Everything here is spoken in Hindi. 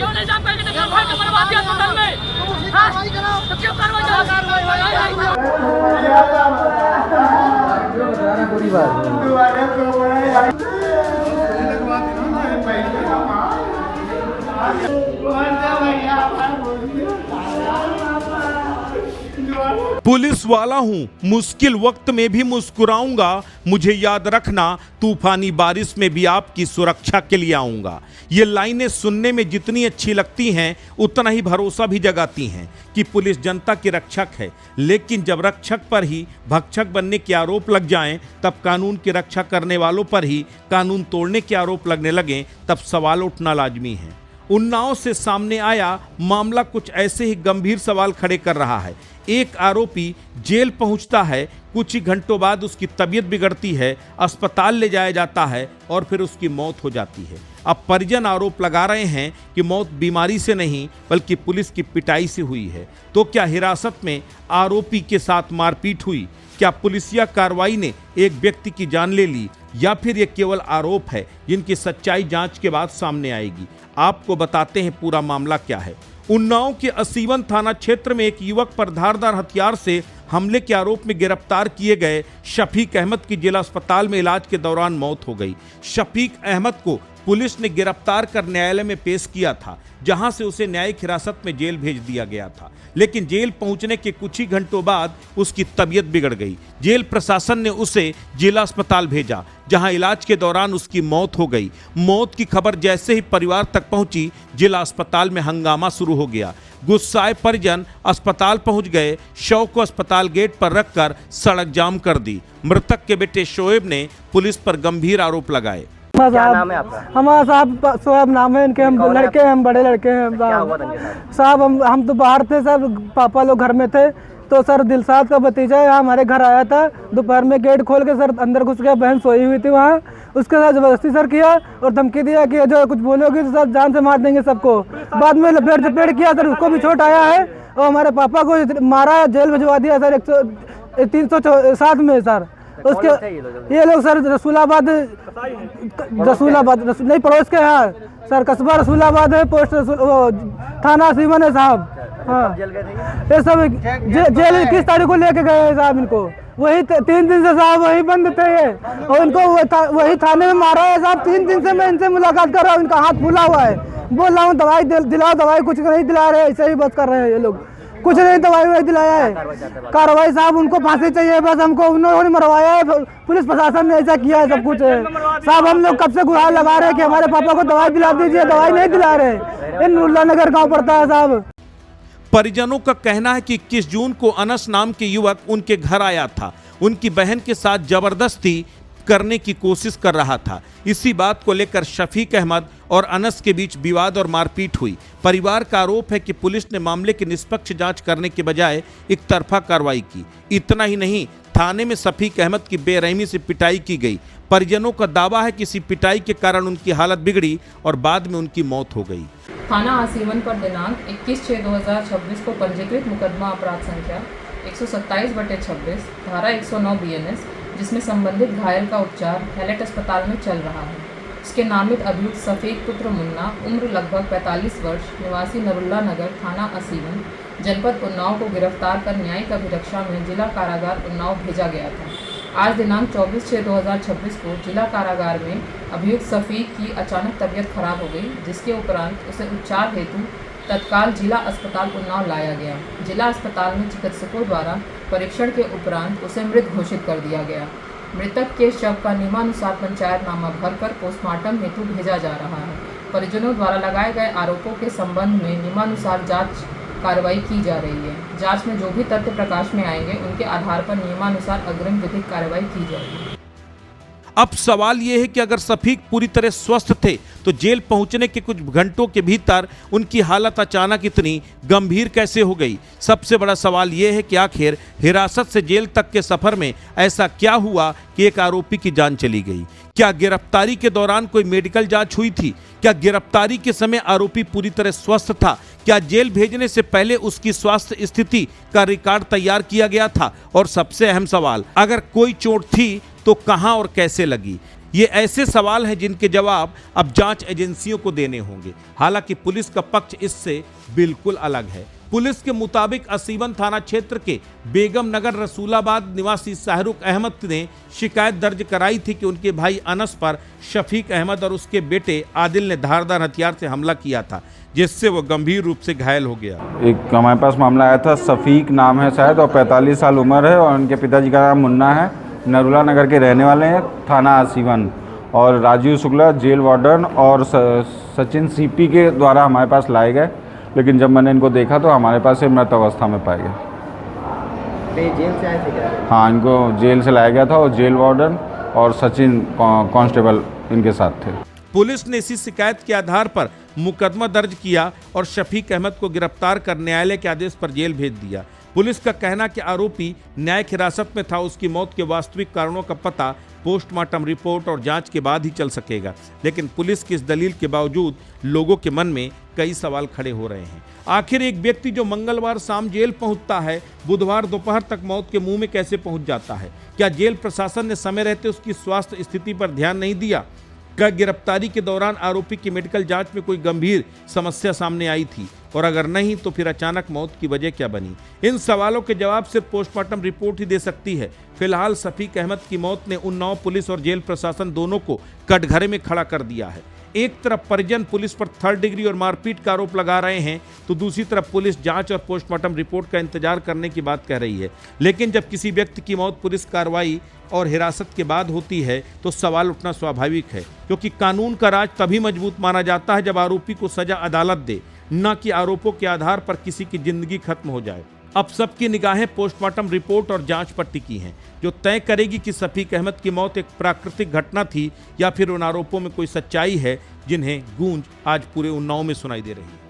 क्यों नहीं जान पाएंगे? जब भाई को मरवा दिया अस्पताल में, हाँ? तो क्यों कार्रवाई पुलिस वाला हूं, मुश्किल वक्त में भी मुस्कुराऊंगा, मुझे याद रखना तूफानी बारिश में भी आपकी सुरक्षा के लिए आऊंगा। ये लाइनें सुनने में जितनी अच्छी लगती हैं उतना ही भरोसा भी जगाती हैं कि पुलिस जनता की रक्षक है, लेकिन जब रक्षक पर ही भक्षक बनने के आरोप लग जाएं, तब कानून की रक्षा करने वालों पर ही कानून तोड़ने के आरोप लगने लगें, तब सवाल उठना लाजमी है। उन्नाव से सामने आया मामला कुछ ऐसे ही गंभीर सवाल खड़े कर रहा है। एक आरोपी जेल पहुंचता है, कुछ ही घंटों बाद उसकी तबीयत बिगड़ती है, अस्पताल ले जाया जाता है और फिर उसकी मौत हो जाती है। अब परिजन आरोप लगा रहे हैं कि मौत बीमारी से नहीं बल्कि पुलिस की पिटाई से हुई है। तो क्या हिरासत में आरोपी के साथ मारपीट हुई? क्या पुलिसिया कार्रवाई ने एक व्यक्ति की जान ले ली, या फिर यह केवल आरोप है जिनकी सच्चाई जांच के बाद सामने आएगी? आपको बताते हैं पूरा मामला क्या है। उन्नाव के असीवन थाना क्षेत्र में एक युवक पर धारदार हथियार से हमले के आरोप में गिरफ्तार किए गए शफीक अहमद की जिला अस्पताल में इलाज के दौरान मौत हो गई। शफीक अहमद को पुलिस ने गिरफ्तार कर न्यायालय में पेश किया था, जहां से उसे न्यायिक हिरासत में जेल भेज दिया गया था, लेकिन जेल पहुंचने के कुछ ही घंटों बाद उसकी तबीयत बिगड़ गई। जेल प्रशासन ने उसे जिला अस्पताल भेजा, जहां इलाज के दौरान उसकी मौत हो गई। मौत की खबर जैसे ही परिवार तक पहुंची, जिला अस्पताल में हंगामा शुरू हो गया। गुस्साए परिजन अस्पताल पहुंच गए, शव को अस्पताल गेट पर रखकर सड़क जाम कर दी। मृतक के बेटे शोएब ने पुलिस पर गंभीर आरोप लगाए। क्या नाम है आपका? हमारा साहब शोएब नाम है इनके। हम लड़के हैं, हम बड़े लड़के हैं साहब। हम तो बाहर थे सर, पापा लोग घर में थे। तो सर दिलशाद का भतीजा यहाँ हमारे घर आया था, दोपहर में गेट खोल के सर अंदर घुस गया, बहन सोई हुई थी वहाँ। उसके साथ जबरदस्ती सर किया और धमकी दिया कि जो कुछ बोलोगे तो सर जान से मार देंगे सबको। बाद में लपेट चपेट किया सर, उसको भी चोट आया है और हमारे पापा को मारा, जेल भिजवा दिया सर 307 में सर। उसके ये लोग सर रसूलाबाद नहीं, पड़ोस के यहाँ सर, कस्बा रसूलाबाद है, पोस्ट थाना सीवन है साहब। हाँ, ये सब जेल 21 तारीख को लेके गए साहब इनको। वही 3 दिन से साहब वही बंद थे ये, और इनको वही थाने में मारा है साहब। 3 दिन से मैं इनसे मुलाकात कर रहा हूँ, इनका हाथ फूला हुआ है। बोल रहा हूँ दवाई दिलाओ, दवाई कुछ नहीं दिला रहे, ऐसे ही बस कर रहे हैं ये लोग, कुछ नहीं दवाई वही दिलाया है। कार्रवाई साहब उनको फांसी चाहिए बस, हमको उन्होंने मरवाया है, पुलिस प्रशासन ने ऐसा किया है, सब कुछ है साहब। हम लोग कब से गुहार लगा रहे हैं कि हमारे पापा को दवाई दिला दीजिए, दवाई नहीं दिला रहे। इन नूरला नगर गाँव पड़ता है साहब। परिजनों का कहना है कि 21 जून को अनस नाम के युवक उनके घर आया था, उनकी बहन के साथ जबरदस्ती करने की कोशिश कर रहा था। इसी बात को लेकर शफीक अहमद और अनस के बीच विवाद और मारपीट हुई। परिवार का आरोप है कि पुलिस ने मामले की निष्पक्ष जांच करने के बजाय एक तरफा कार्रवाई की। इतना ही नहीं, थाने में शफीक अहमद की बेरहमी से पिटाई की गई। परिजनों का दावा है कि इसी पिटाई के कारण उनकी हालत बिगड़ी और बाद में उनकी मौत हो गई। थाना आसीवन पर दिनांक 21/6/2026 को पंजीकृत मुकदमा अपराध संख्या 127/26 धारा 109 BNS, जिसमें संबंधित घायल का उपचार हैलेट अस्पताल में चल रहा है। इसके नामित अभियुक्त सफीक पुत्र मुन्ना, उम्र लगभग 45 वर्ष, निवासी नरुल्ला नगर, थाना आसीवन, जनपद उन्नाव को गिरफ्तार कर न्यायिक अभिरक्षा में जिला कारागार उन्नाव भेजा गया था। आज दिनांक 24/6/2026 को जिला कारागार में अभियुक्त सफीक की अचानक तबीयत खराब हो गई, जिसके उपरांत उसे उपचार हेतु तत्काल जिला अस्पताल उन्नाव लाया गया। जिला अस्पताल में चिकित्सकों द्वारा परीक्षण के उपरांत उसे मृत घोषित कर दिया गया। मृतक के शव का नियमानुसार पंचायतनामा भरकर पोस्टमार्टम हेतु भेजा जा रहा है। परिजनों द्वारा लगाए गए आरोपों के संबंध में नियमानुसार जांच कार्रवाई की जा रही है। जांच में जो भी तथ्य प्रकाश में आएंगे उनके आधार पर नियमानुसार अग्रिम विधिक कार्रवाई की जाएगी। अब सवाल यह है कि अगर शफीक पूरी तरह स्वस्थ थे तो जेल पहुंचने के कुछ घंटों के भीतर उनकी हालत अचानक इतनी गंभीर कैसे हो गई? सबसे बड़ा सवाल यह है कि आखिर हिरासत से जेल तक के सफर में ऐसा क्या हुआ कि एक आरोपी की जान चली गई? क्या गिरफ्तारी के दौरान कोई मेडिकल जांच हुई थी? क्या गिरफ्तारी के समय आरोपी पूरी तरह स्वस्थ था? क्या जेल भेजने से पहले उसकी स्वास्थ्य स्थिति का रिकॉर्ड तैयार किया गया था? और सबसे अहम सवाल, अगर कोई चोट थी तो कहां और कैसे लगी? ये ऐसे सवाल हैं जिनके जवाब अब जांच एजेंसियों को देने होंगे। हालांकि पुलिस का पक्ष इससे बिल्कुल अलग है। पुलिस के मुताबिक असीवन थाना क्षेत्र के बेगम नगर रसूलाबाद निवासी शाहरुख अहमद ने शिकायत दर्ज कराई थी कि उनके भाई अनस पर शफीक अहमद और उसके बेटे आदिल ने धारदार हथियार से हमला किया था, जिससे वो गंभीर रूप से घायल हो गया। एक हमारे पास मामला आया था, शफीक नाम है शायद और 45 साल उम्र है और उनके पिताजी का नाम मुन्ना है, नरूला नगर के रहने वाले हैं, थाना आसीवन। और राजीव शुक्ला जेल वार्डन और सचिन सीपी के द्वारा हमारे पास लाए गए, लेकिन जब मैंने इनको देखा तो हमारे पास मृत अवस्था में पाए गए। जेल से आए थे क्या? हाँ, इनको जेल से लाया गया था और जेल वार्डन और सचिन कांस्टेबल इनके साथ थे। पुलिस ने इसी शिकायत के आधार पर मुकदमा दर्ज किया और शफीक अहमद को गिरफ्तार कर न्यायालय के आदेश पर जेल भेज दिया। पुलिस का कहना कि आरोपी न्यायिक हिरासत में था, उसकी मौत के वास्तविक कारणों का पता पोस्टमार्टम रिपोर्ट और जांच के बाद ही चल सकेगा। लेकिन पुलिस की इस दलील के बावजूद लोगों के मन में कई सवाल खड़े हो रहे हैं। आखिर एक व्यक्ति जो मंगलवार शाम जेल पहुंचता है, बुधवार दोपहर तक मौत के मुंह में कैसे पहुंच जाता है? क्या जेल प्रशासन ने समय रहते उसकी स्वास्थ्य स्थिति पर ध्यान नहीं दिया? क्या गिरफ्तारी के दौरान आरोपी की मेडिकल जांच में कोई गंभीर समस्या सामने आई थी? और अगर नहीं तो फिर अचानक मौत की वजह क्या बनी? इन सवालों के जवाब सिर्फ पोस्टमार्टम रिपोर्ट ही दे सकती है। फिलहाल शफीक अहमद की मौत ने उन्नाव पुलिस और जेल प्रशासन दोनों को कटघरे में खड़ा कर दिया है। एक तरफ परिजन पुलिस पर 3rd डिग्री और मारपीट का आरोप लगा रहे हैं, तो दूसरी तरफ पुलिस जांच और पोस्टमार्टम रिपोर्ट का इंतजार करने की बात कह रही है। लेकिन जब किसी व्यक्ति की मौत पुलिस कार्रवाई और हिरासत के बाद होती है तो सवाल उठना स्वाभाविक है, क्योंकि कानून का राज तभी मजबूत माना जाता है जब आरोपी को सजा अदालत दे, न कि आरोपों के आधार पर किसी की जिंदगी खत्म हो जाए। अब सबकी निगाहें पोस्टमार्टम रिपोर्ट और जांच पर टिकी हैं, जो तय करेगी कि शफीक अहमद की मौत एक प्राकृतिक घटना थी या फिर उन आरोपों में कोई सच्चाई है जिन्हें गूंज आज पूरे उन्नाव में सुनाई दे रही है।